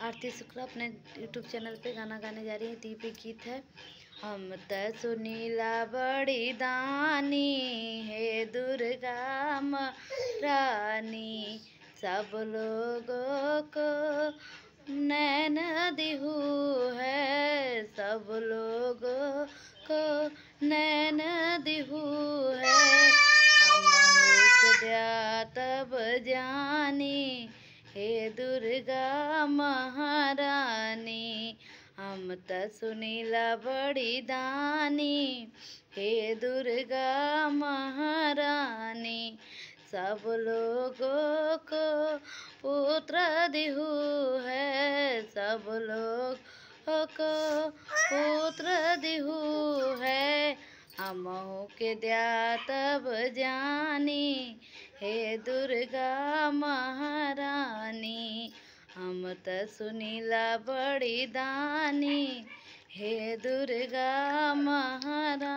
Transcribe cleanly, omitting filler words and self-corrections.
आरती शुक्ला अपने YouTube channel पे गाना गाने जा रही है। दी पे गीत है। हम त सुनीला बड़ी दानी हे दुर्गा महारानी, सब लोगों को नैन दिहू है, सब लोगों को नैन दिहू है। हम तब जानी हे दुर्गा महारानी, हम त सुनीला बड़ी दानी हे दुर्गा महारानी, सब लोगों को पुत्र दिहू है, सब लोगों को पुत्र दिहू है। हमहु के द्या तब जानी हे दुर्गा महारानी, हम त सुनीला बड़ी दानी हे दुर्गा महारानी।